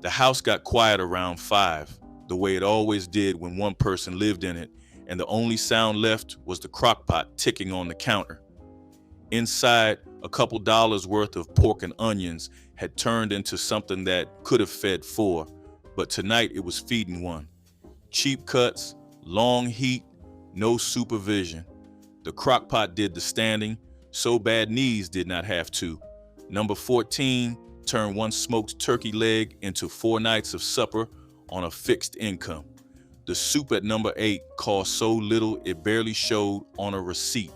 The house got quiet around 5, the way it always did when one person lived in it, and the only sound left was the crock-pot ticking on the counter. Inside, a couple dollars worth of pork and onions had turned into something that could have fed 4, but tonight it was feeding 1. Cheap cuts, long heat, no supervision. The crock-pot did the standing, so bad knees did not have to. Number 14 turned 1 smoked turkey leg into 4 nights of supper on a fixed income. The soup at number 8 cost so little it barely showed on a receipt.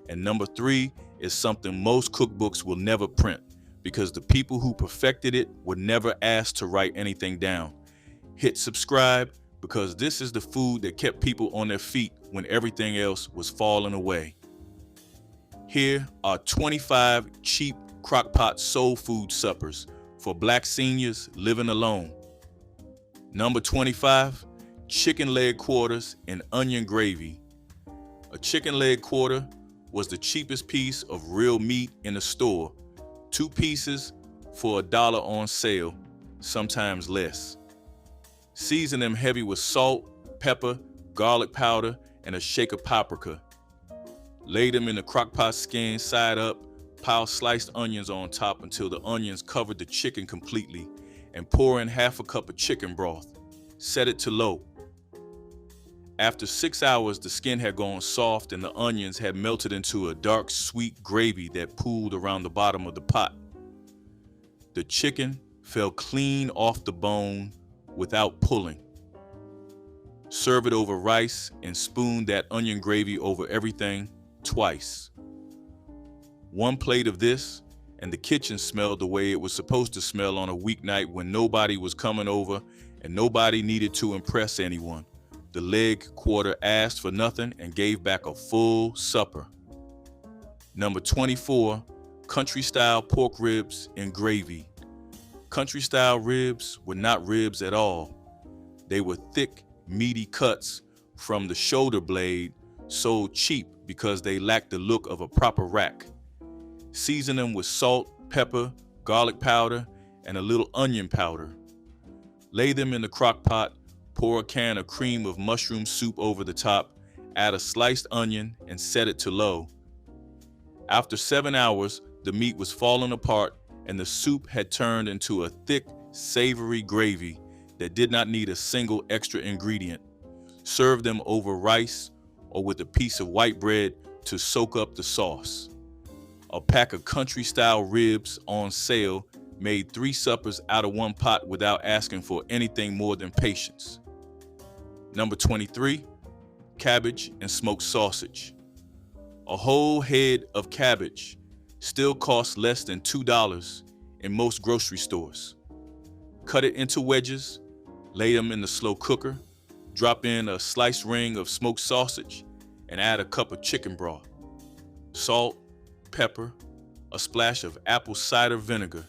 And number 3 is something most cookbooks will never print because the people who perfected it were never asked to write anything down. Hit subscribe because this is the food that kept people on their feet when everything else was falling away. Here are 25 cheap crock-pot soul food suppers for Black seniors living alone. Number 25, chicken leg quarters and onion gravy. A chicken leg quarter was the cheapest piece of real meat in the store. 2 pieces for $1 on sale, sometimes less. Season them heavy with salt, pepper, garlic powder, and a shake of paprika. Lay them in the crock-pot skin side up, pile sliced onions on top until the onions covered the chicken completely, and pour in half a cup of chicken broth. Set it to low. After 6 hours, the skin had gone soft and the onions had melted into a dark, sweet gravy that pooled around the bottom of the pot. The chicken fell clean off the bone without pulling. Serve it over rice and spoon that onion gravy over everything twice. 1 plate of this, and the kitchen smelled the way it was supposed to smell on a weeknight when nobody was coming over and nobody needed to impress anyone. The leg quarter asked for nothing and gave back a full supper. Number 24, country-style pork ribs and gravy. Country-style ribs were not ribs at all. They were thick, meaty cuts from the shoulder blade, sold cheap because they lacked the look of a proper rack. Season them with salt, pepper, garlic powder, and a little onion powder. Lay them in the crock pot, pour a can of cream of mushroom soup over the top, add a sliced onion, and set it to low. After 7 hours, the meat was falling apart and the soup had turned into a thick, savory gravy that did not need a single extra ingredient. Serve them over rice or with a piece of white bread to soak up the sauce. A pack of country-style ribs on sale made 3 suppers out of 1 pot without asking for anything more than patience. Number 23, cabbage and smoked sausage. A whole head of cabbage still costs less than $2 in most grocery stores. Cut it into wedges, lay them in the slow cooker, drop in a sliced ring of smoked sausage, and add a cup of chicken broth. Salt, pepper, a splash of apple cider vinegar.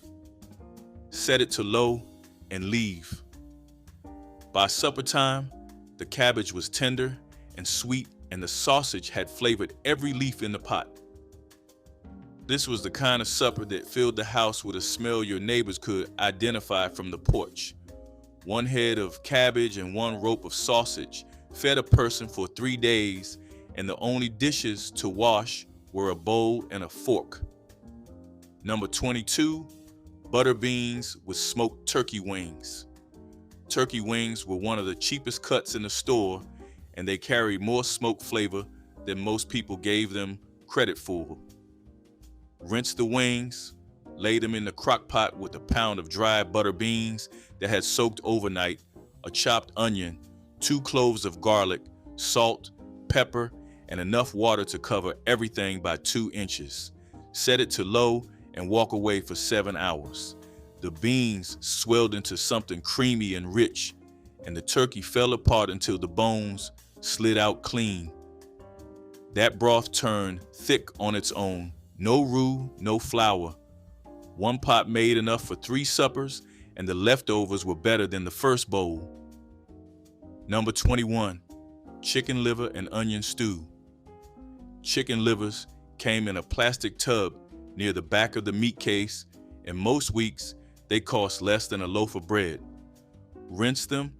Set it to low and leave. By supper time, the cabbage was tender and sweet and the sausage had flavored every leaf in the pot. This was the kind of supper that filled the house with a smell your neighbors could identify from the porch. 1 head of cabbage and 1 rope of sausage fed a person for 3 days, and the only dishes to wash were a bowl and a fork. Number 22, butter beans with smoked turkey wings. Turkey wings were one of the cheapest cuts in the store, and they carried more smoke flavor than most people gave them credit for. Rinse the wings, lay them in the crock pot with a pound of dry butter beans that had soaked overnight, a chopped onion, 2 cloves of garlic, salt, pepper, and enough water to cover everything by 2 inches. Set it to low and walk away for 7 hours. The beans swelled into something creamy and rich, and the turkey fell apart until the bones slid out clean. That broth turned thick on its own. No roux, no flour. 1 pot made enough for 3 suppers, and the leftovers were better than the first bowl. Number 21, chicken liver and onion stew. Chicken livers came in a plastic tub near the back of the meat case, and most weeks They cost less than a loaf of bread. Rinse them,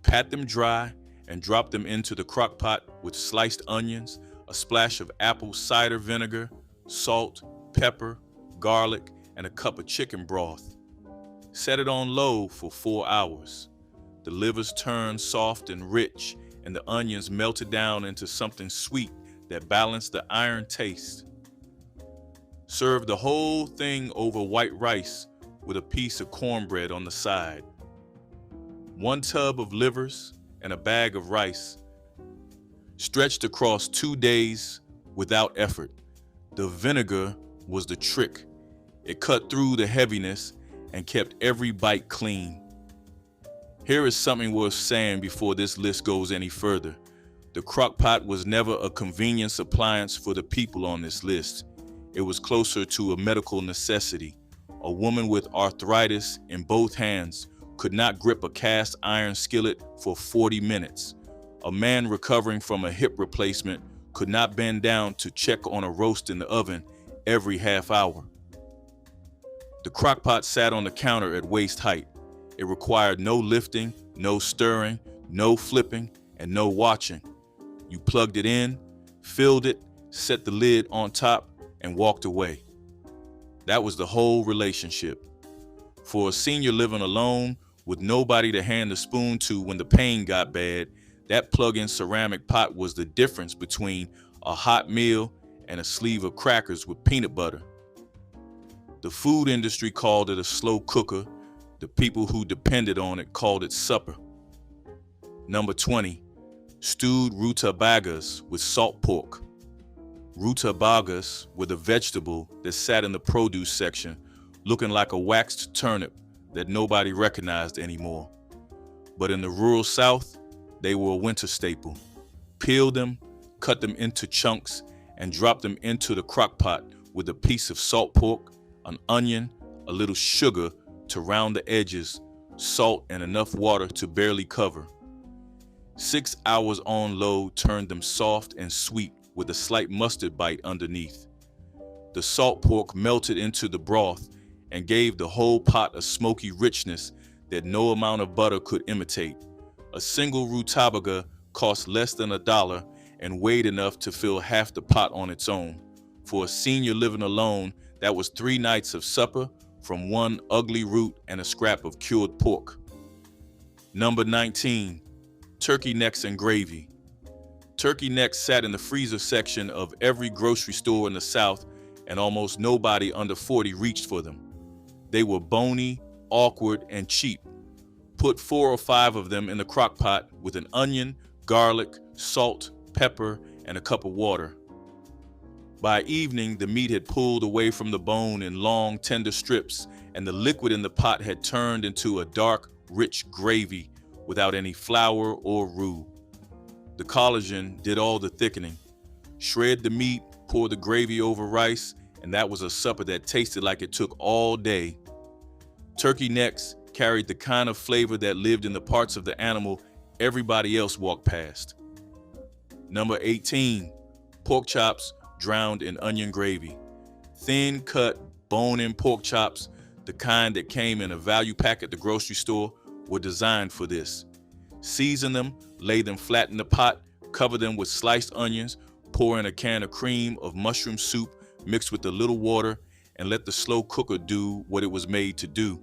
pat them dry, and drop them into the crock pot with sliced onions, a splash of apple cider vinegar, salt, pepper, garlic, and a cup of chicken broth. Set it on low for 4 hours. The livers turn soft and rich, and the onions melted down into something sweet that balanced the iron taste. Serve the whole thing over white rice with a piece of cornbread on the side. 1 tub of livers and a bag of rice, stretched across 2 days without effort. The vinegar was the trick. It cut through the heaviness and kept every bite clean. Here is something worth saying before this list goes any further. The crock pot was never a convenience appliance for the people on this list. It was closer to a medical necessity. A woman with arthritis in both hands could not grip a cast iron skillet for 40 minutes. A man recovering from a hip replacement could not bend down to check on a roast in the oven every half hour. The crock pot sat on the counter at waist height. It required no lifting, no stirring, no flipping, and no watching. You plugged it in, filled it, set the lid on top, and walked away. That was the whole relationship. For a senior living alone, with nobody to hand the spoon to when the pain got bad, that plug-in ceramic pot was the difference between a hot meal and a sleeve of crackers with peanut butter. The food industry called it a slow cooker. The people who depended on it called it supper. Number 20, stewed rutabagas with salt pork. Rutabagas were the vegetable that sat in the produce section, looking like a waxed turnip that nobody recognized anymore. But in the rural South, they were a winter staple. Peel them, cut them into chunks, and drop them into the crock pot with a piece of salt pork, an onion, a little sugar to round the edges, salt, and enough water to barely cover. 6 hours on low turned them soft and sweet with a slight mustard bite underneath. The salt pork melted into the broth and gave the whole pot a smoky richness that no amount of butter could imitate. A single rutabaga cost less than $1 and weighed enough to fill half the pot on its own. For a senior living alone, that was 3 nights of supper from 1 ugly root and a scrap of cured pork. Number 19, turkey necks and gravy. Turkey necks sat in the freezer section of every grocery store in the South, and almost nobody under 40 reached for them. They were bony, awkward, and cheap. Put 4 or 5 of them in the crock pot with an onion, garlic, salt, pepper, and a cup of water. By evening, the meat had pulled away from the bone in long, tender strips, and the liquid in the pot had turned into a dark, rich gravy without any flour or roux. The collagen did all the thickening. Shred the meat, pour the gravy over rice, and that was a supper that tasted like it took all day. Turkey necks carried the kind of flavor that lived in the parts of the animal everybody else walked past. Number 18, pork chops drowned in onion gravy. Thin cut, bone-in pork chops, the kind that came in a value pack at the grocery store, were designed for this. Season them, lay them flat in the pot, cover them with sliced onions, pour in a can of cream of mushroom soup mixed with a little water, and let the slow cooker do what it was made to do.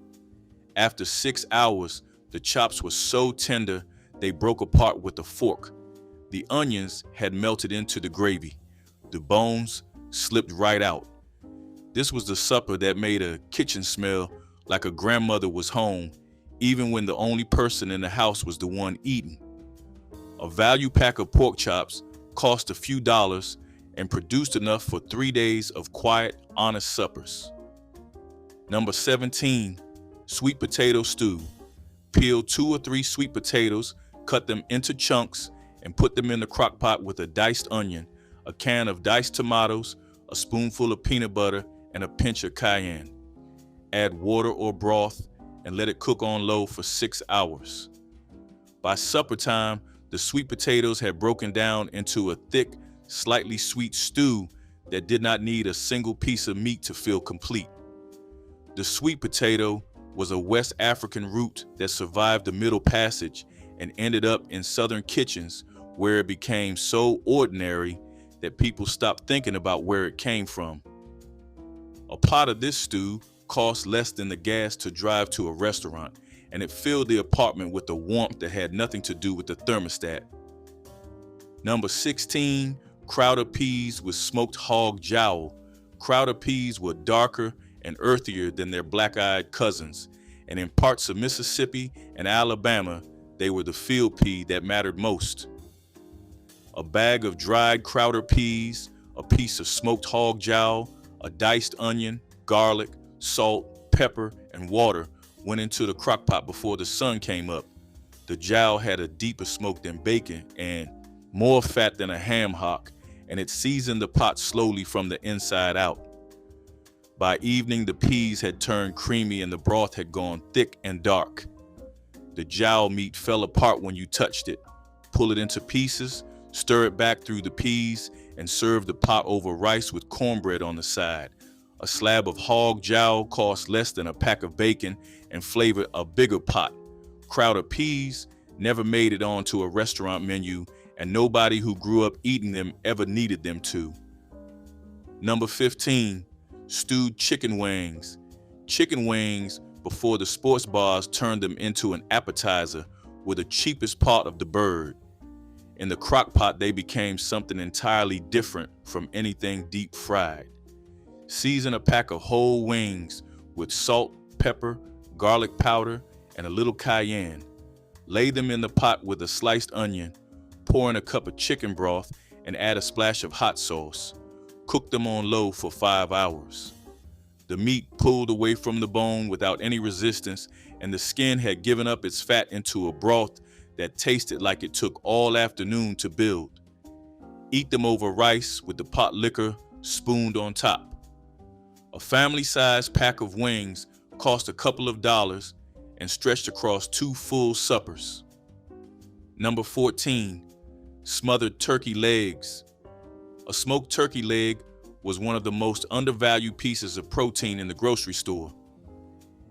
After 6 hours, the chops were so tender they broke apart with a fork. The onions had melted into the gravy. The bones slipped right out. This was the supper that made a kitchen smell like a grandmother was home, even when the only person in the house was the one eating. A value pack of pork chops cost a few dollars and produced enough for 3 days of quiet, honest suppers. Number 17, sweet potato stew. Peel 2 or 3 sweet potatoes, cut them into chunks, and put them in the crock pot with a diced onion, a can of diced tomatoes, a spoonful of peanut butter, and a pinch of cayenne. Add water or broth and let it cook on low for 6 hours. By supper time, the sweet potatoes had broken down into a thick, slightly sweet stew that did not need a single piece of meat to feel complete. The sweet potato was a West African root that survived the Middle Passage and ended up in Southern kitchens where it became so ordinary that people stopped thinking about where it came from. A pot of this stew cost less than the gas to drive to a restaurant, and it filled the apartment with a warmth that had nothing to do with the thermostat. Number 16, Crowder peas with smoked hog jowl. Crowder peas were darker and earthier than their black-eyed cousins, and in parts of Mississippi and Alabama, they were the field pea that mattered most. A bag of dried Crowder peas, a piece of smoked hog jowl, a diced onion, garlic, salt, pepper, and water went into the crock pot before the sun came up. The jowl had a deeper smoke than bacon and more fat than a ham hock, and it seasoned the pot slowly from the inside out. By evening, the peas had turned creamy and the broth had gone thick and dark. The jowl meat fell apart when you touched it. Pull it into pieces, stir it back through the peas, and serve the pot over rice with cornbread on the side. A slab of hog jowl cost less than a pack of bacon and flavored a bigger pot. Crowder peas never made it onto a restaurant menu, and nobody who grew up eating them ever needed them to. Number 15, stewed chicken wings. Chicken wings, before the sports bars turned them into an appetizer, were the cheapest part of the bird. In the crock pot, they became something entirely different from anything deep fried. Season a pack of whole wings with salt, pepper, garlic powder, and a little cayenne. Lay them in the pot with a sliced onion, pour in a cup of chicken broth, and add a splash of hot sauce. Cook them on low for 5 hours. The meat pulled away from the bone without any resistance, and the skin had given up its fat into a broth that tasted like it took all afternoon to build. Eat them over rice with the Potlikker spooned on top. A family-sized pack of wings cost a couple of dollars and stretched across 2 full suppers. Number 14, smothered turkey legs. A smoked turkey leg was one of the most undervalued pieces of protein in the grocery store.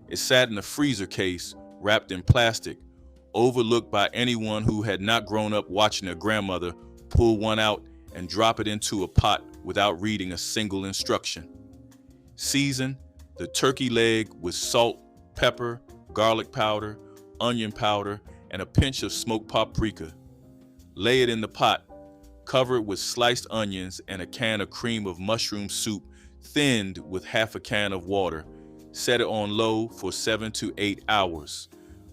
It sat in a freezer case wrapped in plastic, overlooked by anyone who had not grown up watching their grandmother pull one out and drop it into a pot without reading a single instruction. Season the turkey leg with salt, pepper, garlic powder, onion powder, and a pinch of smoked paprika. Lay it in the pot, cover it with sliced onions and a can of cream of mushroom soup thinned with half a can of water. Set it on low for 7 to 8 hours.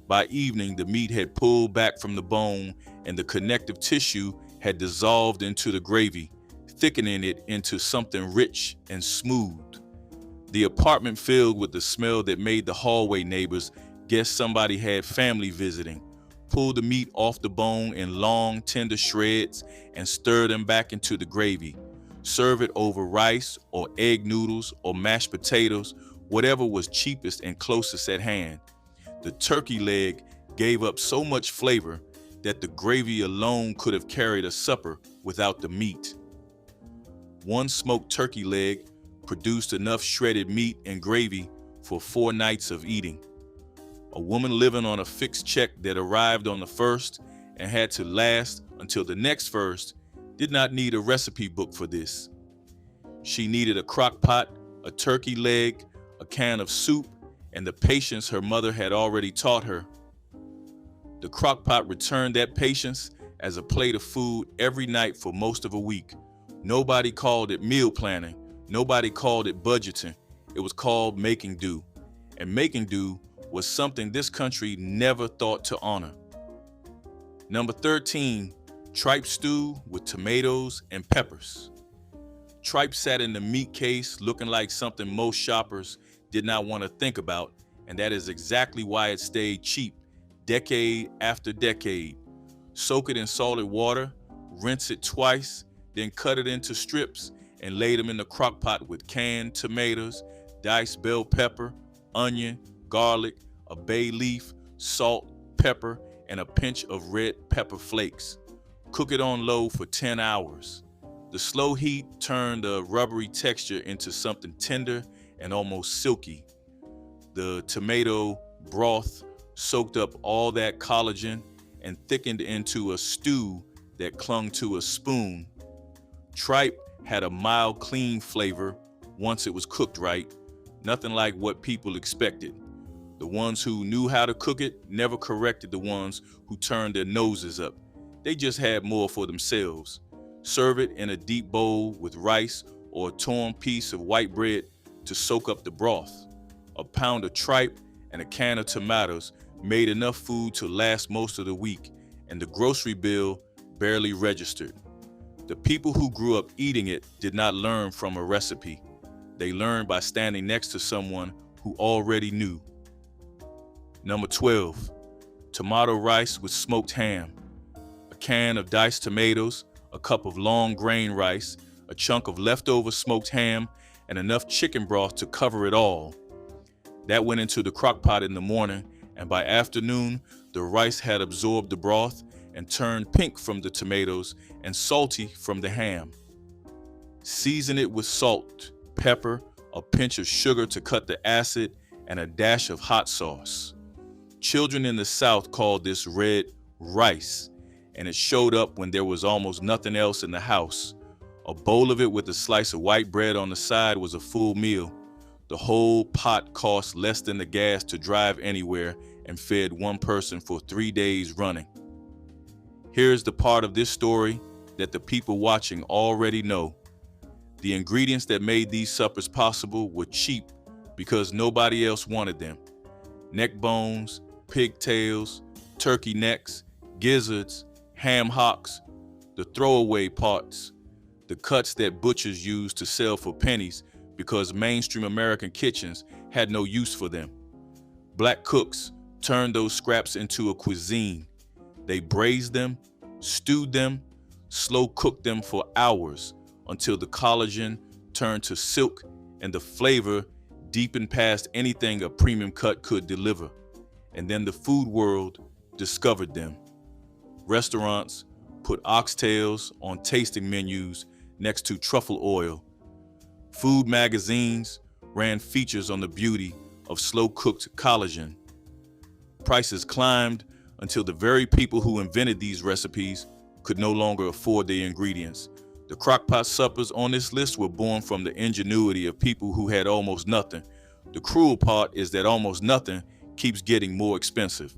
By evening, the meat had pulled back from the bone and the connective tissue had dissolved into the gravy, thickening it into something rich and smooth. The apartment filled with the smell that made the hallway neighbors guess somebody had family visiting. Pull the meat off the bone in long, tender shreds and stir them back into the gravy. Serve it over rice or egg noodles or mashed potatoes, whatever was cheapest and closest at hand. The turkey leg gave up so much flavor that the gravy alone could have carried a supper without the meat. One smoked turkey leg produced enough shredded meat and gravy for 4 nights of eating. A woman living on a fixed check that arrived on the first and had to last until the next first did not need a recipe book for this. She needed a crock pot, a turkey leg, a can of soup, and the patience her mother had already taught her. The crock pot returned that patience as a plate of food every night for most of a week. Nobody called it meal planning. Nobody called it budgeting. It was called making do. And making do was something this country never thought to honor. Number 13, tripe stew with tomatoes and peppers. Tripe sat in the meat case looking like something most shoppers did not want to think about, and that is exactly why it stayed cheap decade after decade. Soak it in salted water, rinse it twice, then cut it into strips and lay them in the crock pot with canned tomatoes, diced bell pepper, onion, garlic, a bay leaf, salt, pepper, and a pinch of red pepper flakes. Cook it on low for 10 hours. The slow heat turned the rubbery texture into something tender and almost silky. The tomato broth soaked up all that collagen and thickened into a stew that clung to a spoon. Tripe had a mild, clean flavor once it was cooked right, nothing like what people expected. The ones who knew how to cook it never corrected the ones who turned their noses up. They just had more for themselves. Serve it in a deep bowl with rice or a torn piece of white bread to soak up the broth. A pound of tripe and a can of tomatoes made enough food to last most of the week, and the grocery bill barely registered. The people who grew up eating it did not learn from a recipe. They learned by standing next to someone who already knew. Number 12, tomato rice with smoked ham. A can of diced tomatoes, a cup of long grain rice, a chunk of leftover smoked ham, and enough chicken broth to cover it all. That went into the crock pot in the morning, and by afternoon, the rice had absorbed the broth and turned pink from the tomatoes and salty from the ham. Season it with salt, pepper, a pinch of sugar to cut the acid, and a dash of hot sauce. Children in the South called this red rice, and it showed up when there was almost nothing else in the house. A bowl of it with a slice of white bread on the side was a full meal. The whole pot cost less than the gas to drive anywhere and fed one person for 3 days running. Here's the part of this story that the people watching already know. The ingredients that made these suppers possible were cheap because nobody else wanted them. Neck bones, pigtails, turkey necks, gizzards, ham hocks, the throwaway parts, the cuts that butchers used to sell for pennies because mainstream American kitchens had no use for them. Black cooks turned those scraps into a cuisine. They braised them, stewed them, slow cooked them for hours until the collagen turned to silk and the flavor deepened past anything a premium cut could deliver. And then the food world discovered them. Restaurants put oxtails on tasting menus next to truffle oil. Food magazines ran features on the beauty of slow-cooked collagen. Prices climbed until the very people who invented these recipes could no longer afford the ingredients. The crock-pot suppers on this list were born from the ingenuity of people who had almost nothing. The cruel part is that almost nothing keeps getting more expensive.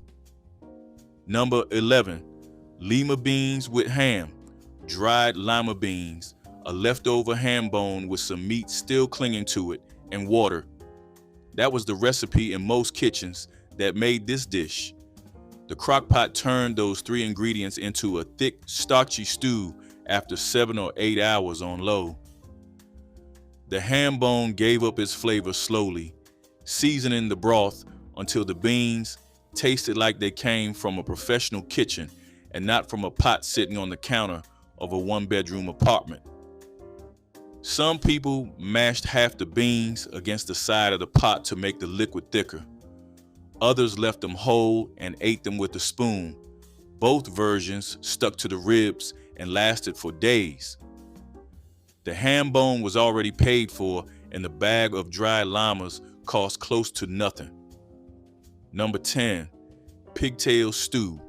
Number 11, lima beans with ham. Dried lima beans, a leftover ham bone with some meat still clinging to it, and water. That was the recipe in most kitchens that made this dish. The crock-pot turned those 3 ingredients into a thick, starchy stew after 7 or 8 hours on low. The ham bone gave up its flavor slowly, seasoning the broth until the beans tasted like they came from a professional kitchen and not from a pot sitting on the counter of a 1-bedroom apartment. Some people mashed half the beans against the side of the pot to make the liquid thicker. Others left them whole and ate them with a spoon. Both versions stuck to the ribs and lasted for days. The ham bone was already paid for, and the bag of dried limas cost close to nothing. Number 10, pigtail stew.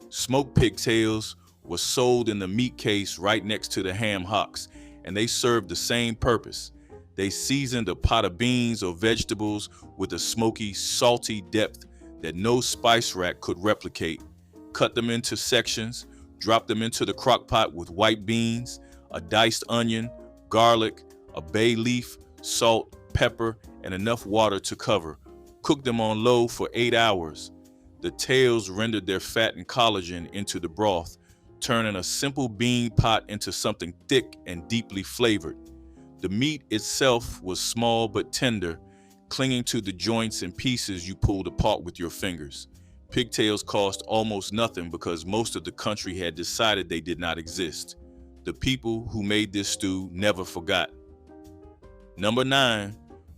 Smoked pigtails were sold in the meat case right next to the ham hocks, and they served the same purpose. They seasoned a pot of beans or vegetables with a smoky, salty depth that no spice rack could replicate. Cut them into sections, drop them into the crock pot with white beans, a diced onion, garlic, a bay leaf, salt, pepper, and enough water to cover. Cook them on low for 8 hours. The tails rendered their fat and collagen into the broth, turning a simple bean pot into something thick and deeply flavored. The meat itself was small but tender, clinging to the joints and pieces you pulled apart with your fingers. Pigtails cost almost nothing because most of the country had decided they did not exist. The people who made this stew never forgot. Number 9,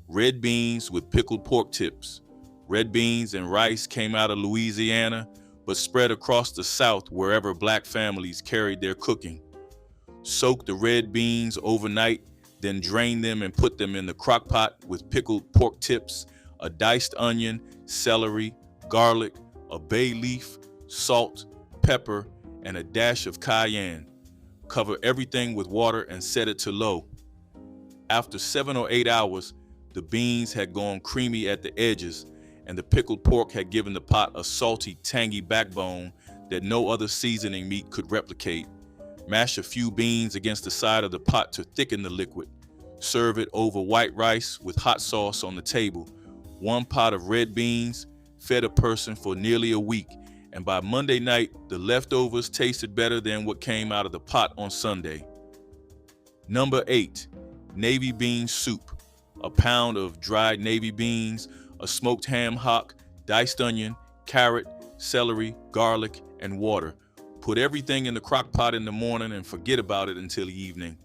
red beans with pickled pork tips. Red beans and rice came out of Louisiana, but spread across the South wherever Black families carried their cooking. Soak the red beans overnight, then drain them and put them in the crock pot with pickled pork tips, a diced onion, celery, garlic, a bay leaf, salt, pepper, and a dash of cayenne. Cover everything with water and set it to low. After 7 or 8 hours, the beans had gone creamy at the edges, and the pickled pork had given the pot a salty, tangy backbone that no other seasoning meat could replicate. Mash a few beans against the side of the pot to thicken the liquid. Serve it over white rice with hot sauce on the table. 1 pot of red beans fed a person for nearly a week, and by Monday night, the leftovers tasted better than what came out of the pot on Sunday. Number 8, navy bean soup. A pound of dried navy beans, a smoked ham hock, diced onion, carrot, celery, garlic, and water. Put everything in the crock pot in the morning and forget about it until evening.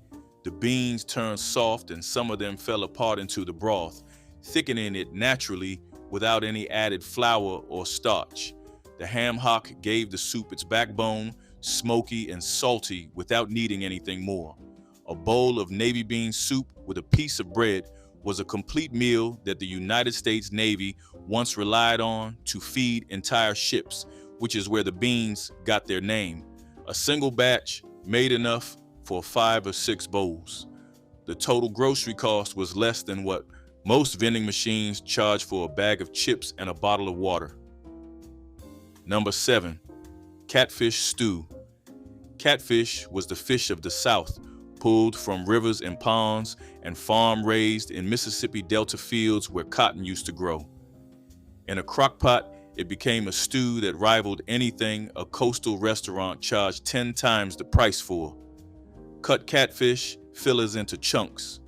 The beans turned soft and some of them fell apart into the broth, thickening it naturally without any added flour or starch. The ham hock gave the soup its backbone, smoky and salty without needing anything more. A bowl of navy bean soup with a piece of bread was a complete meal that the United States Navy once relied on to feed entire ships, which is where the beans got their name. A single batch made enough for 5 or 6 bowls. The total grocery cost was less than what most vending machines charge for a bag of chips and a bottle of water. Number 7, catfish stew. Catfish was the fish of the South, pulled from rivers and ponds and farm-raised in Mississippi Delta fields where cotton used to grow. In a crock pot, it became a stew that rivaled anything a coastal restaurant charged 10 times the price for. Cut catfish fillets into chunks.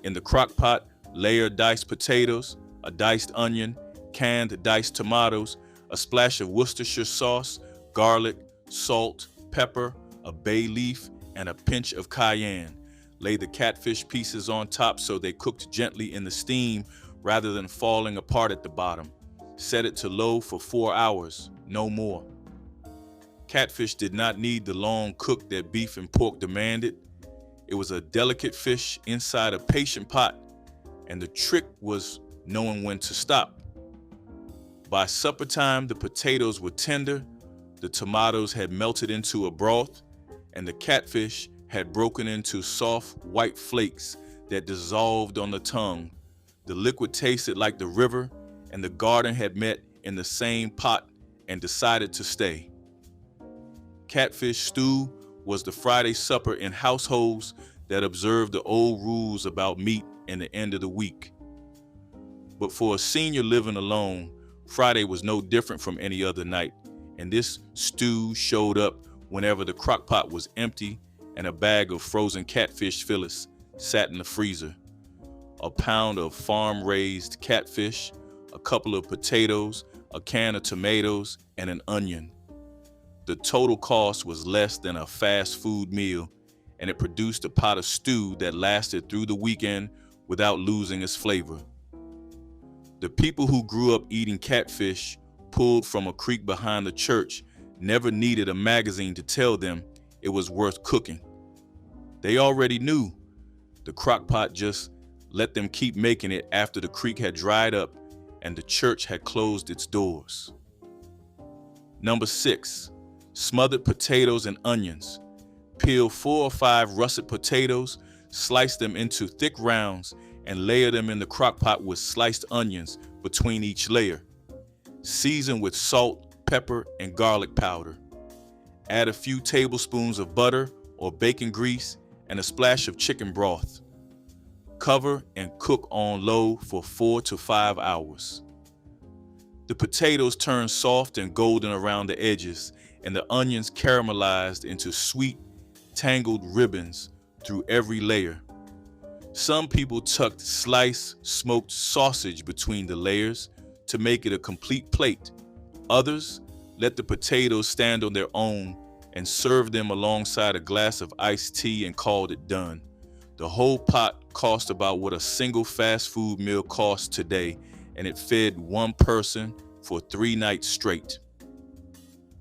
In the crock pot, layer diced potatoes, a diced onion, canned diced tomatoes, a splash of Worcestershire sauce, garlic, salt, pepper, a bay leaf, and a pinch of cayenne. Lay the catfish pieces on top so they cooked gently in the steam rather than falling apart at the bottom. Set it to low for 4 hours, no more. Catfish did not need the long cook that beef and pork demanded. It was a delicate fish inside a patient pot, and the trick was knowing when to stop. By supper time, the potatoes were tender, the tomatoes had melted into a broth, and the catfish had broken into soft white flakes that dissolved on the tongue. The liquid tasted like the river, and the garden had met in the same pot and decided to stay. Catfish stew was the Friday supper in households that observed the old rules about meat and the end of the week. But for a senior living alone, Friday was no different from any other night, and this stew showed up whenever the crock pot was empty and a bag of frozen catfish fillets sat in the freezer. A pound of farm-raised catfish, a couple of potatoes, a can of tomatoes, and an onion. The total cost was less than a fast food meal, and it produced a pot of stew that lasted through the weekend without losing its flavor. The people who grew up eating catfish pulled from a creek behind the church never needed a magazine to tell them it was worth cooking. They already knew. The crock pot just let them keep making it after the creek had dried up and the church had closed its doors. Number 6, smothered potatoes and onions. Peel 4 or 5 russet potatoes, slice them into thick rounds, and layer them in the crock pot with sliced onions between each layer. Season with salt, pepper, and garlic powder. Add a few tablespoons of butter or bacon grease and a splash of chicken broth. Cover and cook on low for 4 to 5 hours. The potatoes turn soft and golden around the edges, and the onions caramelized into sweet, tangled ribbons through every layer. Some people tucked sliced smoked sausage between the layers to make it a complete plate. Others let the potatoes stand on their own and served them alongside a glass of iced tea and called it done. The whole pot cost about what a single fast food meal costs today, and it fed one person for 3 nights straight.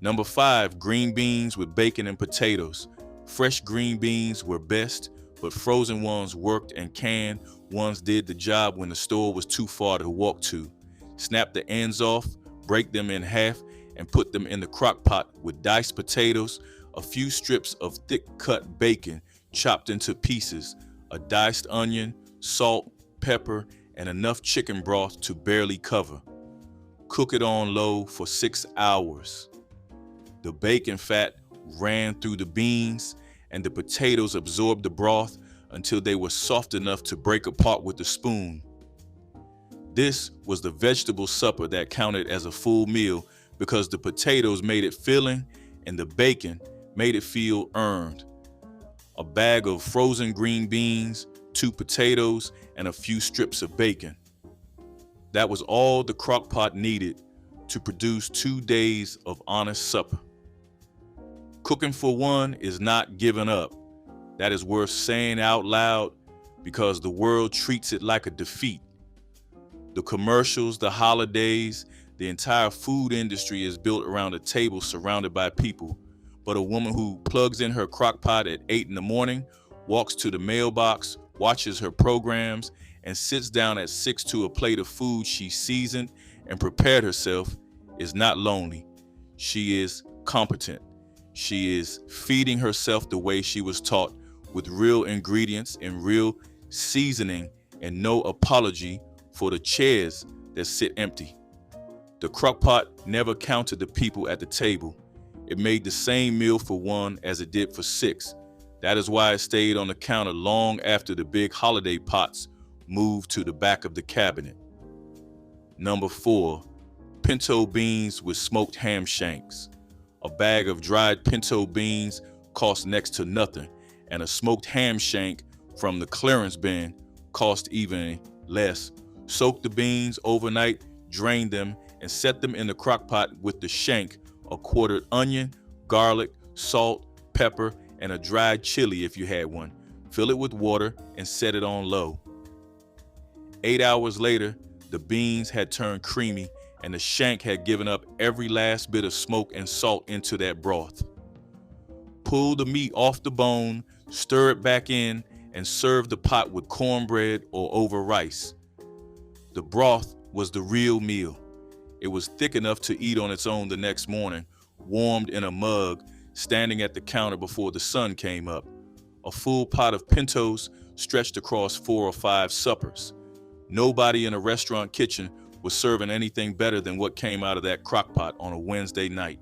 Number 5, green beans with bacon and potatoes. Fresh green beans were best, but frozen ones worked and canned ones did the job when the store was too far to walk to. snap the ends off, break them in half, and put them in the crock pot with diced potatoes, a few strips of thick-cut bacon chopped into pieces, a diced onion, salt, pepper, and enough chicken broth to barely cover. Cook it on low for 6 hours. The bacon fat ran through the beans, and the potatoes absorbed the broth until they were soft enough to break apart with a spoon. This was the vegetable supper that counted as a full meal because the potatoes made it filling and the bacon made it feel earned. A bag of frozen green beans, 2 potatoes, and a few strips of bacon. That was all the crock pot needed to produce 2 days of honest supper. Cooking for one is not giving up. That is worth saying out loud because the world treats it like a defeat. The commercials, the holidays, the entire food industry is built around a table surrounded by people. But a woman who plugs in her crock pot at 8 in the morning, walks to the mailbox, watches her programs, and sits down at 6 to a plate of food she seasoned and prepared herself is not lonely. She is competent. She is feeding herself the way she was taught, with real ingredients and real seasoning, and no apology for the chairs that sit empty. The crock pot never counted the people at the table. It made the same meal for one as it did for 6. That is why it stayed on the counter long after the big holiday pots moved to the back of the cabinet. Number 4, pinto beans with smoked ham shanks. A bag of dried pinto beans cost next to nothing, and a smoked ham shank from the clearance bin cost even less. Soak the beans overnight, drain them, and set them in the crock pot with the shank, a quartered onion, garlic, salt, pepper, and a dried chili if you had one. Fill it with water and set it on low. 8 hours later, the beans had turned creamy and the shank had given up every last bit of smoke and salt into that broth. Pull the meat off the bone, stir it back in, and serve the pot with cornbread or over rice. The broth was the real meal. It was thick enough to eat on its own the next morning, warmed in a mug, standing at the counter before the sun came up. A full pot of pintos stretched across 4 or 5 suppers. Nobody in a restaurant kitchen was serving anything better than what came out of that crock pot on a Wednesday night.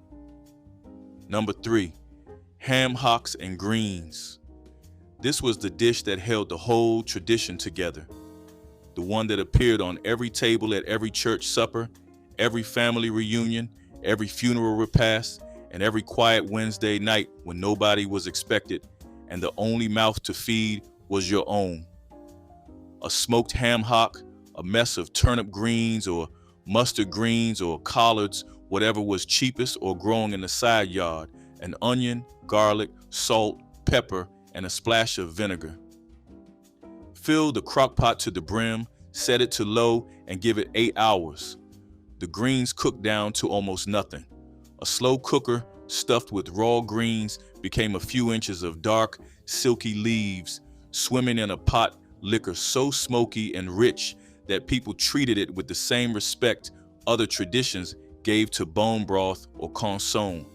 Number 3, ham hocks and greens. This was the dish that held the whole tradition together. The one that appeared on every table at every church supper, every family reunion, every funeral repast, and every quiet Wednesday night when nobody was expected and the only mouth to feed was your own. A smoked ham hock, a mess of turnip greens or mustard greens or collards, whatever was cheapest or growing in the side yard, an onion, garlic, salt, pepper, and a splash of vinegar. Fill the crock pot to the brim, set it to low, and give it 8 hours. The greens cooked down to almost nothing. A slow cooker stuffed with raw greens became a few inches of dark, silky leaves, swimming in a pot liquor so smoky and rich that people treated it with the same respect other traditions gave to bone broth or consomme.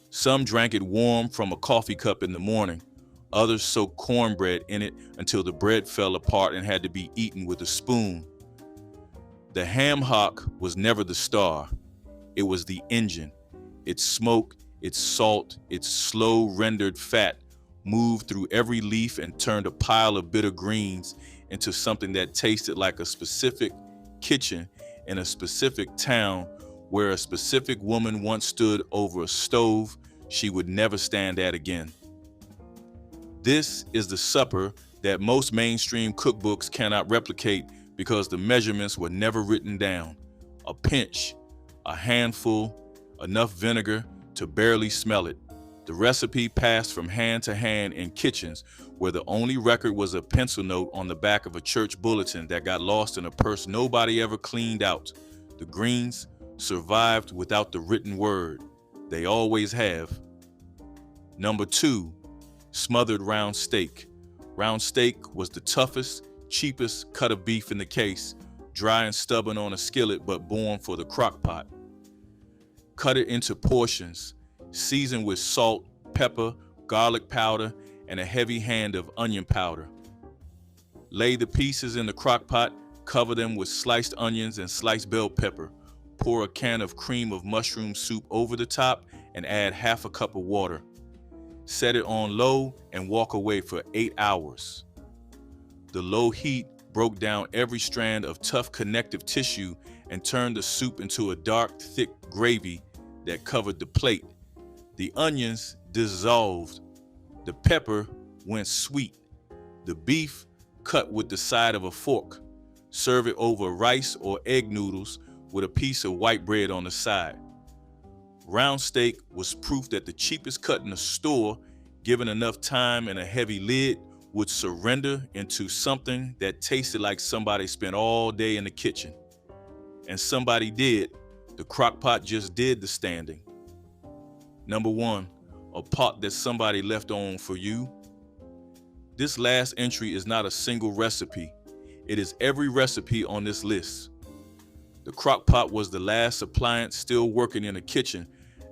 Some drank it warm from a coffee cup in the morning. Others soaked cornbread in it until the bread fell apart and had to be eaten with a spoon. The ham hock was never the star. It was the engine. Its smoke, its salt, its slow rendered fat moved through every leaf and turned a pile of bitter greens into something that tasted like a specific kitchen in a specific town where a specific woman once stood over a stove she would never stand at again. This is the supper that most mainstream cookbooks cannot replicate because the measurements were never written down. A pinch, a handful, enough vinegar to barely smell it. The recipe passed from hand to hand in kitchens where the only record was a pencil note on the back of a church bulletin that got lost in a purse nobody ever cleaned out. The greens survived without the written word. They always have. Number 2, smothered round steak. Round steak was the toughest, cheapest cut of beef in the case, dry and stubborn on a skillet but born for the crock pot. Cut it into portions, season with salt, pepper, garlic powder, and a heavy hand of onion powder. Lay the pieces in the crock pot, cover them with sliced onions and sliced bell pepper. Pour a can of cream of mushroom soup over the top and add half a cup of water. Set it on low and walk away for 8 hours. The low heat broke down every strand of tough connective tissue and turned the soup into a dark, thick gravy that covered the plate. The onions dissolved. The pepper went sweet. The beef cut with the side of a fork. Serve it over rice or egg noodles with a piece of white bread on the side. Round steak was proof that the cheapest cut in the store, given enough time and a heavy lid, would surrender into something that tasted like somebody spent all day in the kitchen. And somebody did. The crock pot just did the standing. Number 1, a pot that somebody left on for you. This last entry is not a single recipe. It is every recipe on this list. The crock pot was the last appliance still working in the kitchen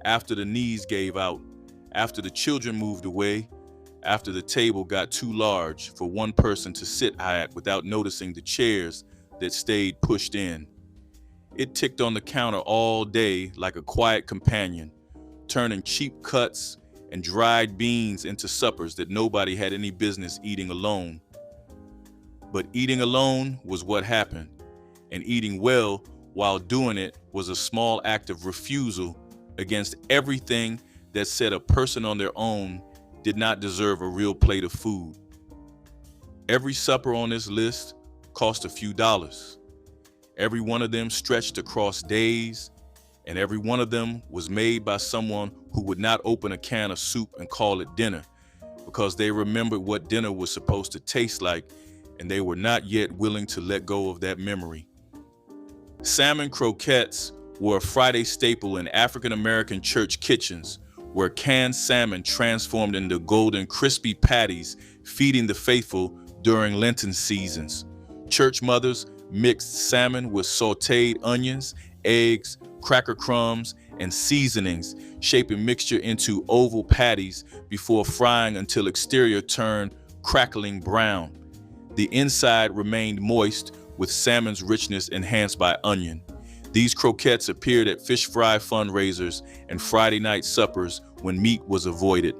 after the knees gave out, after the children moved away, after the table got too large for one person to sit at without noticing the chairs that stayed pushed in. It ticked on the counter all day like a quiet companion, turning cheap cuts and dried beans into suppers that nobody had any business eating alone. But eating alone was what happened, and eating well while doing it was a small act of refusal against everything that said a person on their own did not deserve a real plate of food. Every supper on this list cost a few dollars. Every one of them stretched across days, and every one of them was made by someone who would not open a can of soup and call it dinner because they remembered what dinner was supposed to taste like, and they were not yet willing to let go of that memory. Salmon croquettes were a Friday staple in African American church kitchens, where canned salmon transformed into golden, crispy patties, feeding the faithful during Lenten seasons. Church mothers mixed salmon with sautéed onions, eggs, cracker crumbs, and seasonings, shaping mixture into oval patties before frying until exterior turned crackling brown. The inside remained moist with salmon's richness enhanced by onion. These croquettes appeared at fish fry fundraisers and Friday night suppers when meat was avoided.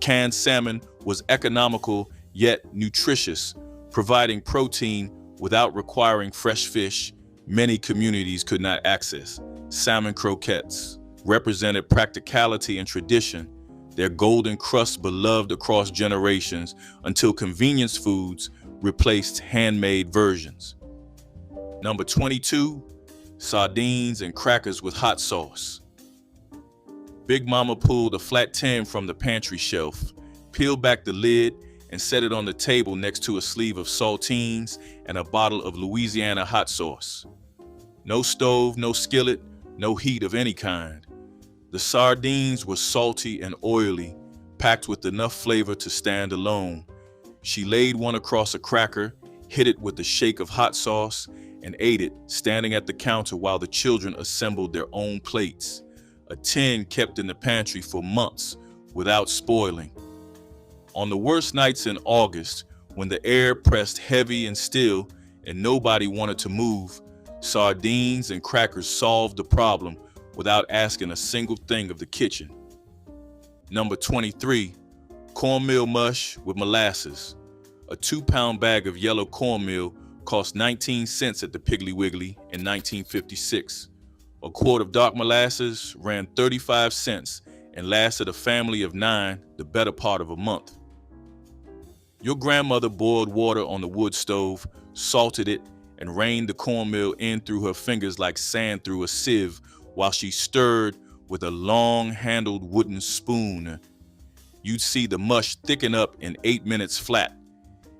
Canned salmon was economical yet nutritious, providing protein without requiring fresh fish many communities could not access. Salmon croquettes represented practicality and tradition, their golden crust beloved across generations until convenience foods replaced handmade versions. Number 22, sardines and crackers with hot sauce. Big Mama pulled a flat tin from the pantry shelf, peeled back the lid, and set it on the table next to a sleeve of saltines and a bottle of Louisiana hot sauce. No stove, no skillet, no heat of any kind. The sardines were salty and oily, packed with enough flavor to stand alone. She laid one across a cracker, hit it with a shake of hot sauce, and ate it, standing at the counter while the children assembled their own plates. A tin kept in the pantry for months without spoiling. On the worst nights in August, when the air pressed heavy and still and nobody wanted to move, sardines and crackers solved the problem without asking a single thing of the kitchen. Number 23, cornmeal mush with molasses. A 2-pound bag of yellow cornmeal cost 19 cents at the Piggly Wiggly in 1956. A quart of dark molasses ran 35 cents and lasted a family of 9 the better part of a month. Your grandmother boiled water on the wood stove, salted it, and rained the cornmeal in through her fingers like sand through a sieve while she stirred with a long-handled wooden spoon. You'd see the mush thicken up in 8 minutes flat.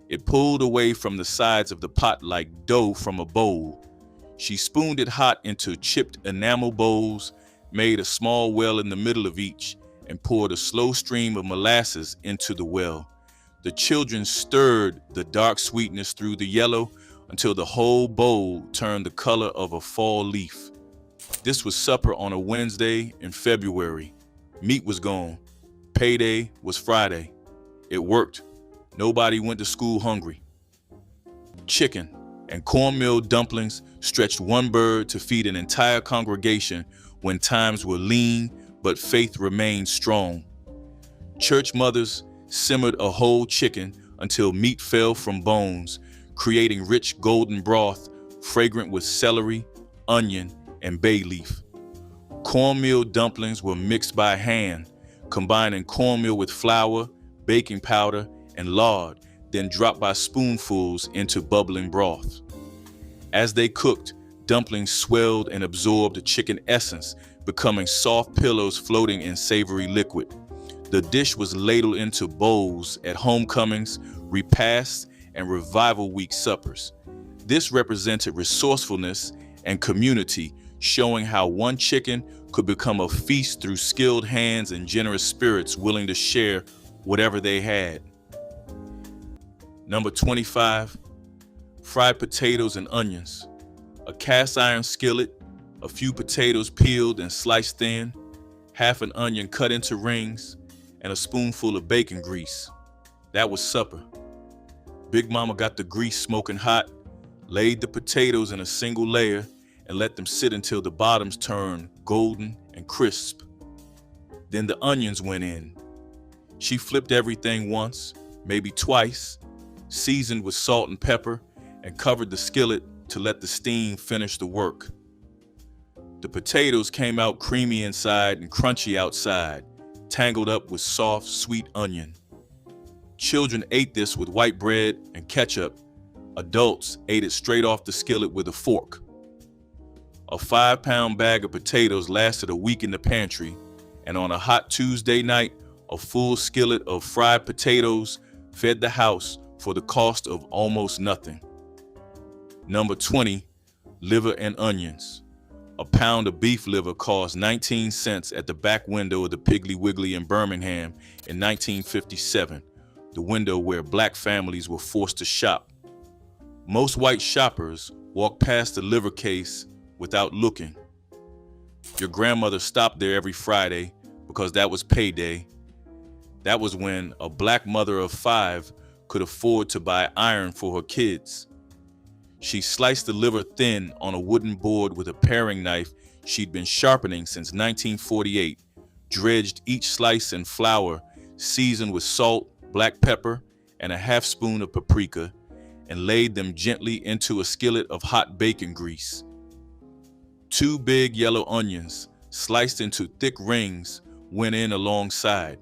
It pulled away from the sides of the pot like dough from a bowl. She spooned it hot into chipped enamel bowls, made a small well in the middle of each, and poured a slow stream of molasses into the well. The children stirred the dark sweetness through the yellow until the whole bowl turned the color of a fall leaf. This was supper on a Wednesday in February. Meat was gone. Payday was Friday. It worked. Nobody went to school hungry. Chicken and cornmeal dumplings stretched one bird to feed an entire congregation when times were lean, but faith remained strong. Church mothers simmered a whole chicken until meat fell from bones, creating rich golden broth, fragrant with celery, onion, and bay leaf. Cornmeal dumplings were mixed by hand, combining cornmeal with flour, baking powder, and lard, then dropped by spoonfuls into bubbling broth. As they cooked, dumplings swelled and absorbed the chicken essence, becoming soft pillows floating in savory liquid. The dish was ladled into bowls at homecomings, repasts, and revival week suppers. This represented resourcefulness and community, showing how one chicken could become a feast through skilled hands and generous spirits willing to share whatever they had. Number 25, fried potatoes and onions. A cast iron skillet, a few potatoes peeled and sliced thin, half an onion cut into rings, and a spoonful of bacon grease. That was supper. Big Mama got the grease smoking hot, laid the potatoes in a single layer, and let them sit until the bottoms turned golden and crisp. Then the onions went in. She flipped everything once, maybe twice, seasoned with salt and pepper, and covered the skillet to let the steam finish the work. The potatoes came out creamy inside and crunchy outside, tangled up with soft, sweet onion. Children ate this with white bread and ketchup. Adults ate it straight off the skillet with a fork. A 5-pound bag of potatoes lasted a week in the pantry, and on a hot Tuesday night, a full skillet of fried potatoes fed the house for the cost of almost nothing. Number 20, liver and onions. A pound of beef liver cost 19 cents at the back window of the Piggly Wiggly in Birmingham in 1957, the window where black families were forced to shop. Most white shoppers walked past the liver case without looking. Your grandmother stopped there every Friday because that was payday. That was when a black mother of 5 could afford to buy iron for her kids. She sliced the liver thin on a wooden board with a paring knife she'd been sharpening since 1948, dredged each slice in flour, seasoned with salt, black pepper, and a half spoon of paprika, and laid them gently into a skillet of hot bacon grease. 2 big yellow onions, sliced into thick rings, went in alongside.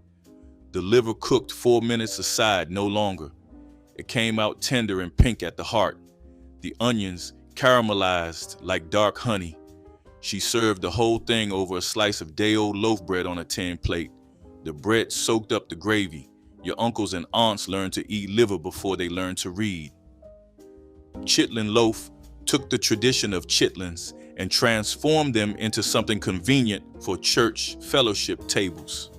The liver cooked 4 minutes aside, no longer. It came out tender and pink at the heart. The onions caramelized like dark honey. She served the whole thing over a slice of day-old loaf bread on a tin plate. The bread soaked up the gravy. Your uncles and aunts learned to eat liver before they learned to read. Chitlin loaf took the tradition of chitlins and transformed them into something convenient for church fellowship tables.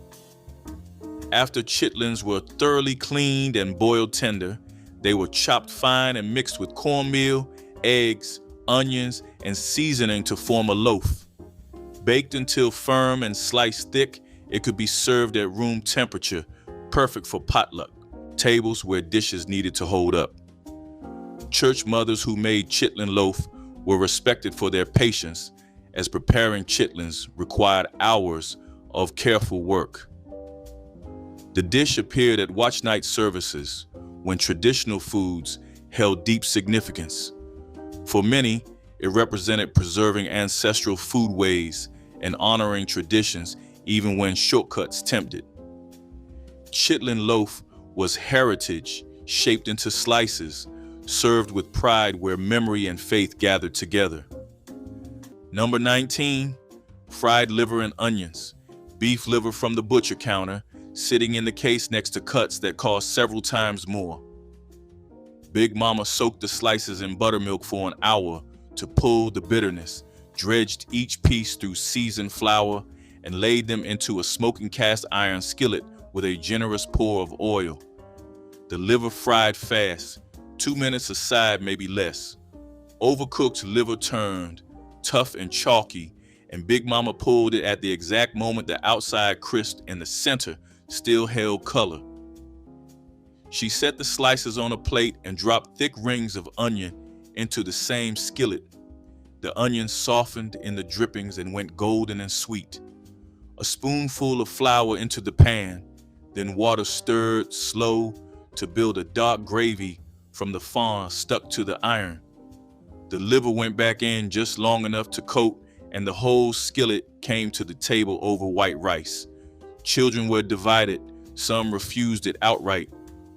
After chitlins were thoroughly cleaned and boiled tender, they were chopped fine and mixed with cornmeal, eggs, onions, and seasoning to form a loaf. Baked until firm and sliced thick, it could be served at room temperature, perfect for potluck, tables where dishes needed to hold up. Church mothers who made chitlin loaf were respected for their patience, as preparing chitlins required hours of careful work. The dish appeared at watch night services when traditional foods held deep significance. For many, it represented preserving ancestral foodways and honoring traditions even when shortcuts tempted. Chitlin loaf was heritage shaped into slices, served with pride where memory and faith gathered together. Number 19, fried liver and onions. Beef liver from the butcher counter, sitting in the case next to cuts that cost several times more. Big Mama soaked the slices in buttermilk for an hour to pull the bitterness, dredged each piece through seasoned flour, and laid them into a smoking cast iron skillet with a generous pour of oil. The liver fried fast, 2 minutes aside, maybe less. Overcooked liver turned tough and chalky, and Big Mama pulled it at the exact moment the outside crisp and the center still held color. She set the slices on a plate and dropped thick rings of onion into the same skillet. The onions softened in the drippings and went golden and sweet. A spoonful of flour into the pan, then water stirred slow to build a dark gravy from the fond stuck to the iron. The liver went back in just long enough to coat, and the whole skillet came to the table over white rice. Children were divided. Some refused it outright.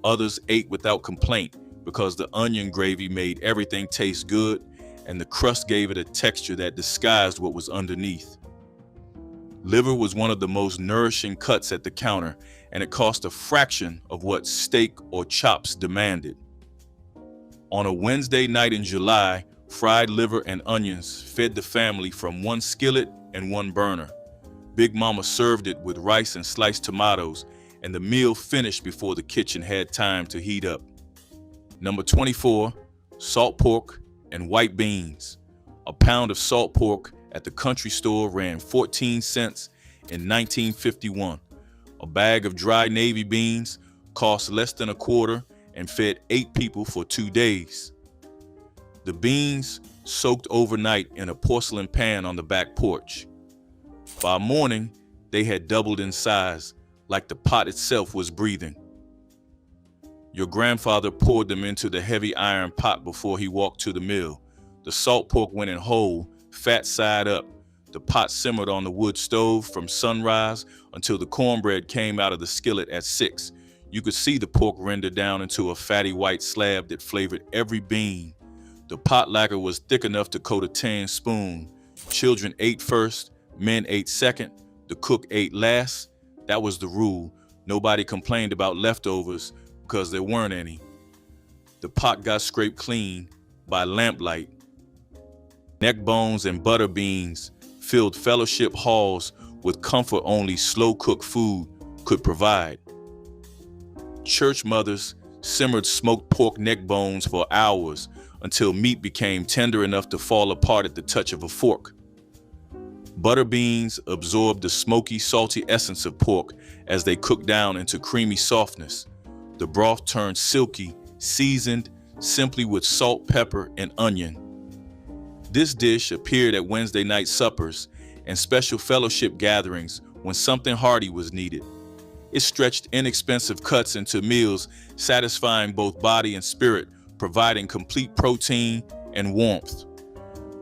Others ate without complaint because the onion gravy made everything taste good, and the crust gave it a texture that disguised what was underneath. Liver was one of the most nourishing cuts at the counter, and it cost a fraction of what steak or chops demanded. On a Wednesday night in July, fried liver and onions fed the family from one skillet and one burner. Big Mama served it with rice and sliced tomatoes, and the meal finished before the kitchen had time to heat up. Number 24, salt pork and white beans. A pound of salt pork at the country store ran 14 cents in 1951. A bag of dry navy beans cost less than a quarter and fed 8 people for 2 days. The beans soaked overnight in a porcelain pan on the back porch. By morning, they had doubled in size, like the pot itself was breathing. Your grandfather poured them into the heavy iron pot before he walked to the mill. The salt pork went in whole, fat side up. The pot simmered on the wood stove from sunrise until the cornbread came out of the skillet at 6. You could see the pork render down into a fatty white slab that flavored every bean. The potlikker was thick enough to coat a tin spoon. Children ate first, men ate second, the cook ate last. That was the rule. Nobody complained about leftovers because there weren't any. The pot got scraped clean by lamplight. Neck bones and butter beans filled fellowship halls with comfort only slow-cooked food could provide. Church mothers simmered smoked pork neck bones for hours until meat became tender enough to fall apart at the touch of a fork. Butter beans absorbed the smoky, salty essence of pork as they cooked down into creamy softness. The broth turned silky, seasoned simply with salt, pepper, and onion. This dish appeared at Wednesday night suppers and special fellowship gatherings when something hearty was needed. It stretched inexpensive cuts into meals, satisfying both body and spirit, providing complete protein and warmth.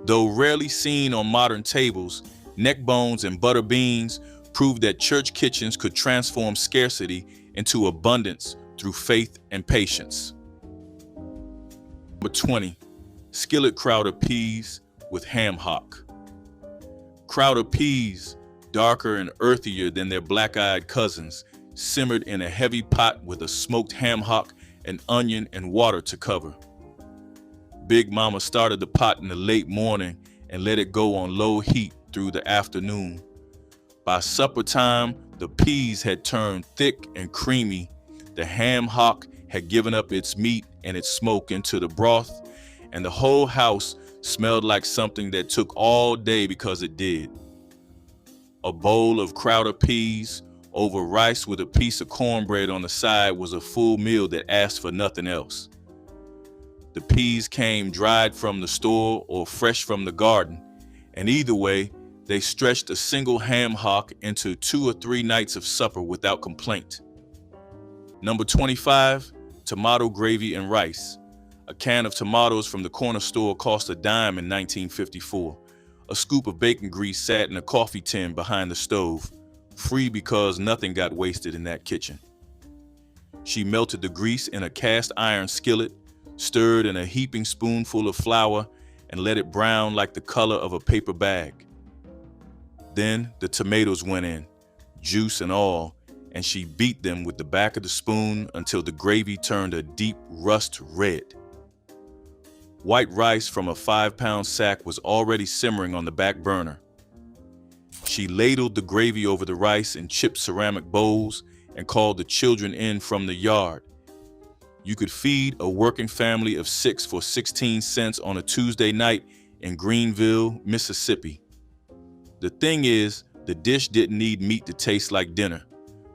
Though rarely seen on modern tables, neck bones and butter beans proved that church kitchens could transform scarcity into abundance through faith and patience. Number 20, skillet crowder peas with ham hock. Crowder peas, darker and earthier than their black-eyed cousins, simmered in a heavy pot with a smoked ham hock and onion and water to cover. Big Mama started the pot in the late morning and let it go on low heat through the afternoon. By supper time, the peas had turned thick and creamy. The ham hock had given up its meat and its smoke into the broth, and the whole house smelled like something that took all day because it did. A bowl of crowder peas over rice with a piece of cornbread on the side was a full meal that asked for nothing else. The peas came dried from the store or fresh from the garden, and either way, they stretched a single ham hock into 2 or 3 nights of supper without complaint. Number 25, tomato gravy and rice. A can of tomatoes from the corner store cost a dime in 1954. A scoop of bacon grease sat in a coffee tin behind the stove, free because nothing got wasted in that kitchen. She melted the grease in a cast iron skillet, stirred in a heaping spoonful of flour, and let it brown like the color of a paper bag. Then the tomatoes went in, juice and all, and she beat them with the back of the spoon until the gravy turned a deep rust red. White rice from a 5-pound sack was already simmering on the back burner. She ladled the gravy over the rice in chipped ceramic bowls and called the children in from the yard. You could feed a working family of 6 for 16 cents on a Tuesday night in Greenville, Mississippi. The thing is, the dish didn't need meat to taste like dinner.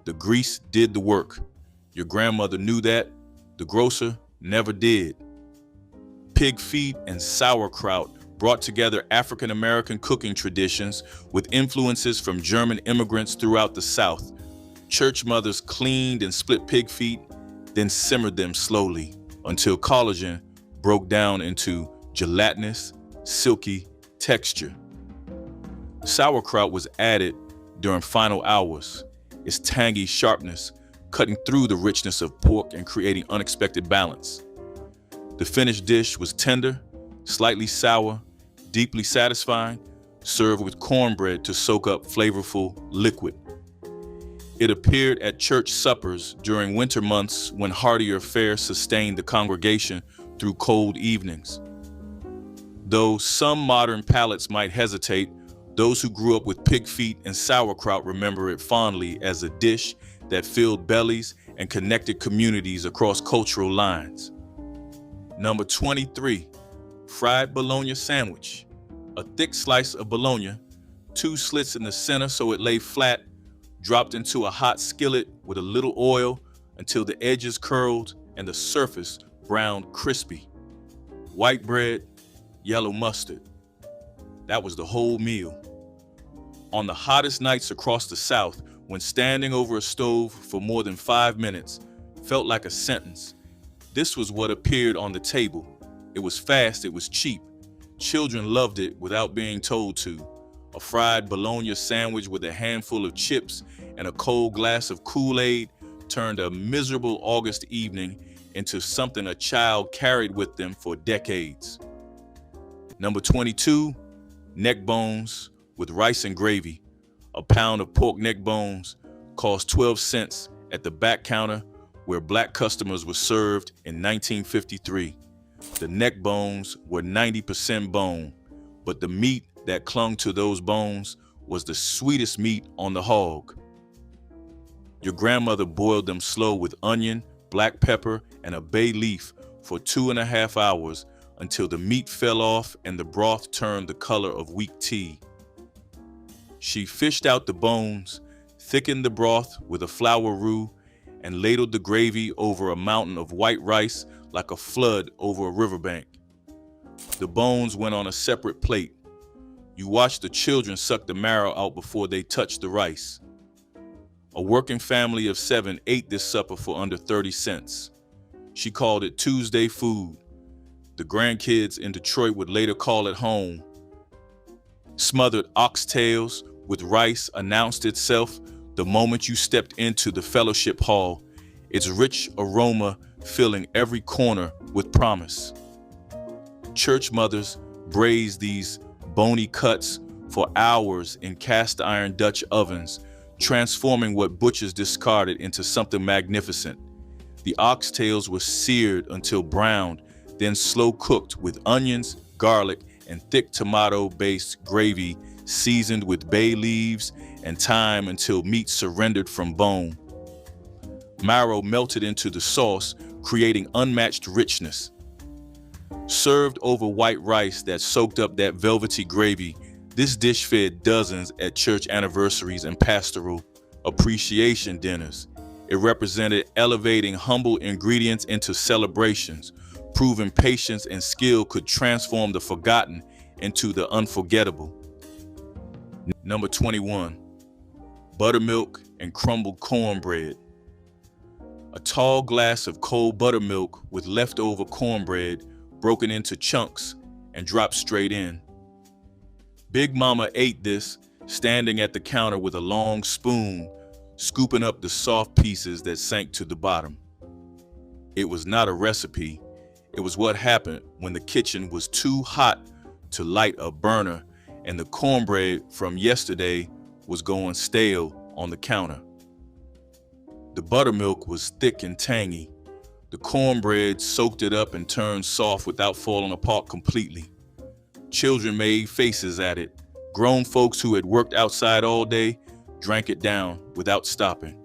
The grease did the work. Your grandmother knew that. The grocer never did. Pig feet and sauerkraut brought together African American cooking traditions with influences from German immigrants throughout the South. Church mothers cleaned and split pig feet, then simmered them slowly until collagen broke down into gelatinous, silky texture. Sauerkraut was added during final hours, its tangy sharpness cutting through the richness of pork and creating unexpected balance. The finished dish was tender, slightly sour, deeply satisfying, served with cornbread to soak up flavorful liquid. It appeared at church suppers during winter months when heartier fare sustained the congregation through cold evenings. Though some modern palates might hesitate, those who grew up with pig feet and sauerkraut remember it fondly as a dish that filled bellies and connected communities across cultural lines. Number 23, fried bologna sandwich. A thick slice of bologna, 2 slits in the center so it lay flat, dropped into a hot skillet with a little oil until the edges curled and the surface browned crispy. White bread, yellow mustard. That was the whole meal. On the hottest nights across the South, when standing over a stove for more than 5 minutes felt like a sentence, this was what appeared on the table. It was fast, it was cheap. Children loved it without being told to. A fried bologna sandwich with a handful of chips and a cold glass of Kool-Aid turned a miserable August evening into something a child carried with them for decades. Number 22, neck bones with rice and gravy. A pound of pork neck bones cost 12 cents at the back counter where black customers were served in 1953. The neck bones were 90% bone, but the meat that clung to those bones was the sweetest meat on the hog. Your grandmother boiled them slow with onion, black pepper, and a bay leaf for 2.5 hours until the meat fell off and the broth turned the color of weak tea. She fished out the bones, thickened the broth with a flour roux, and ladled the gravy over a mountain of white rice like a flood over a riverbank. The bones went on a separate plate. You watched the children suck the marrow out before they touched the rice. A working family of 7 ate this supper for under 30 cents. She called it Tuesday food. The grandkids in Detroit would later call it home. Smothered oxtails with rice announced itself the moment you stepped into the fellowship hall, its rich aroma filling every corner with promise. Church mothers braised these bony cuts for hours in cast iron Dutch ovens, transforming what butchers discarded into something magnificent. The oxtails were seared until browned, then slow cooked with onions, garlic, and thick tomato-based gravy seasoned with bay leaves and thyme until meat surrendered from bone. Marrow melted into the sauce, creating unmatched richness. Served over white rice that soaked up that velvety gravy, this dish fed dozens at church anniversaries and pastoral appreciation dinners. It represented elevating humble ingredients into celebrations, proving patience and skill could transform the forgotten into the unforgettable. Number 21, buttermilk and crumbled cornbread. A tall glass of cold buttermilk with leftover cornbread broken into chunks and dropped straight in. Big Mama ate this, standing at the counter with a long spoon, scooping up the soft pieces that sank to the bottom. It was not a recipe. It was what happened when the kitchen was too hot to light a burner and the cornbread from yesterday was going stale on the counter. The buttermilk was thick and tangy. The cornbread soaked it up and turned soft without falling apart completely. Children made faces at it. Grown folks who had worked outside all day drank it down without stopping.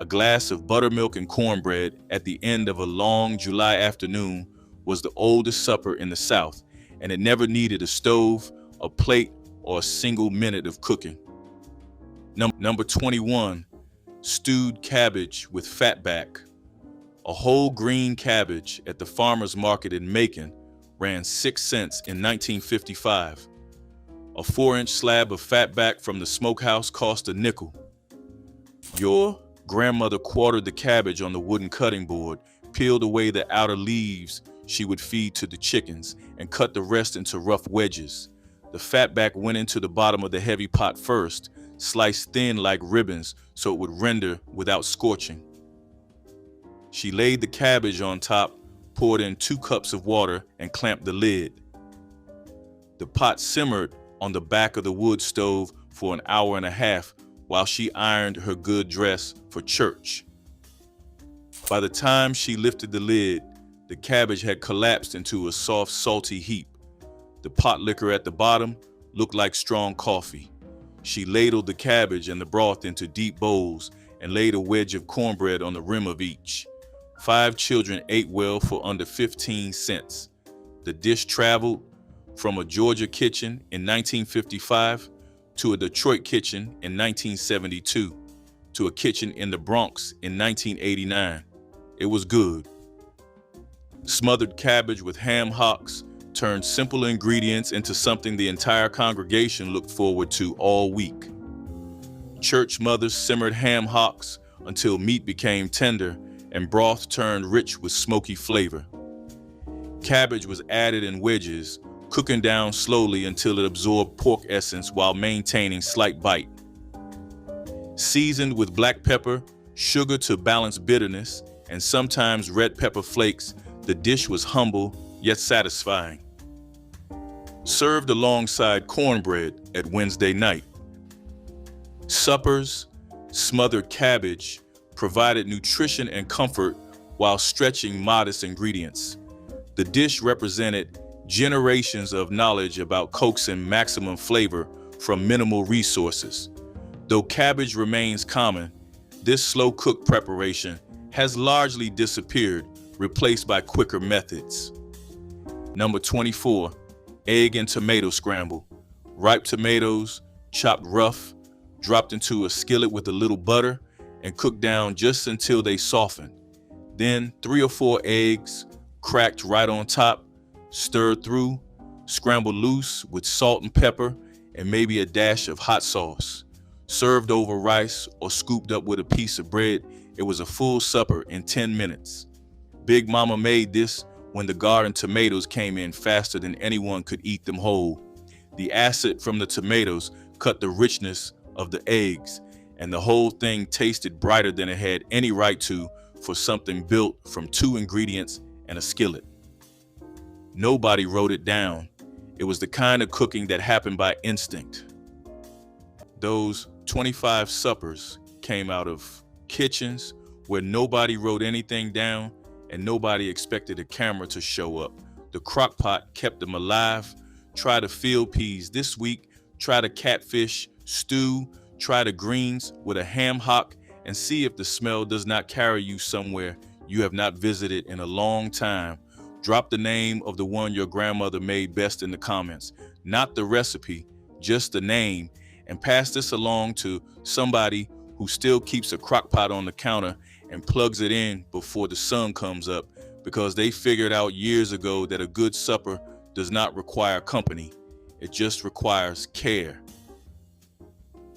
A glass of buttermilk and cornbread at the end of a long July afternoon was the oldest supper in the South, and it never needed a stove, a plate, or a single minute of cooking. Number 21, stewed cabbage with fatback. A whole green cabbage at the farmer's market in Macon ran 6 cents in 1955. A 4-inch slab of fatback from the smokehouse cost a nickel. Your grandmother quartered the cabbage on the wooden cutting board, peeled away the outer leaves she would feed to the chickens, and cut the rest into rough wedges. The fatback went into the bottom of the heavy pot first, sliced thin like ribbons so it would render without scorching. She laid the cabbage on top, poured in 2 cups of water, and clamped the lid. The pot simmered on the back of the wood stove for an hour and a half while she ironed her good dress for church. By the time she lifted the lid, the cabbage had collapsed into a soft, salty heap. The potlikker at the bottom looked like strong coffee. She ladled the cabbage and the broth into deep bowls and laid a wedge of cornbread on the rim of each. 5 children ate well for under 15 cents. The dish traveled from a Georgia kitchen in 1955 to a Detroit kitchen in 1972 to a kitchen in the Bronx in 1989. It was good. Smothered cabbage with ham hocks turned simple ingredients into something the entire congregation looked forward to all week. Church mothers simmered ham hocks until meat became tender and broth turned rich with smoky flavor. Cabbage was added in wedges, cooking down slowly until it absorbed pork essence while maintaining slight bite. Seasoned with black pepper, sugar to balance bitterness, and sometimes red pepper flakes, the dish was humble yet satisfying. Served alongside cornbread at Wednesday night. Suppers, smothered cabbage, provided nutrition and comfort while stretching modest ingredients. The dish represented generations of knowledge about coaxing maximum flavor from minimal resources. Though cabbage remains common, this slow-cooked preparation has largely disappeared, replaced by quicker methods. Number 24, egg and tomato scramble. Ripe tomatoes, chopped rough, dropped into a skillet with a little butter, and cooked down just until they soften. Then 3 or 4 eggs, cracked right on top, stirred through, scrambled loose with salt and pepper, and maybe a dash of hot sauce. Served over rice or scooped up with a piece of bread, it was a full supper in 10 minutes. Big Mama made this when the garden tomatoes came in faster than anyone could eat them whole. The acid from the tomatoes cut the richness of the eggs, and the whole thing tasted brighter than it had any right to for something built from 2 ingredients and a skillet. Nobody wrote it down. It was the kind of cooking that happened by instinct. Those 25 suppers came out of kitchens where nobody wrote anything down and nobody expected a camera to show up. The Crock-pot kept them alive. Try the field peas this week, try the catfish stew, try the greens with a ham hock, and see if the smell does not carry you somewhere you have not visited in a long time. Drop the name of the one your grandmother made best in the comments, not the recipe, just the name, and pass this along to somebody who still keeps a crock-pot on the counter and plugs it in before the sun comes up, because they figured out years ago that a good supper does not require company. It just requires care.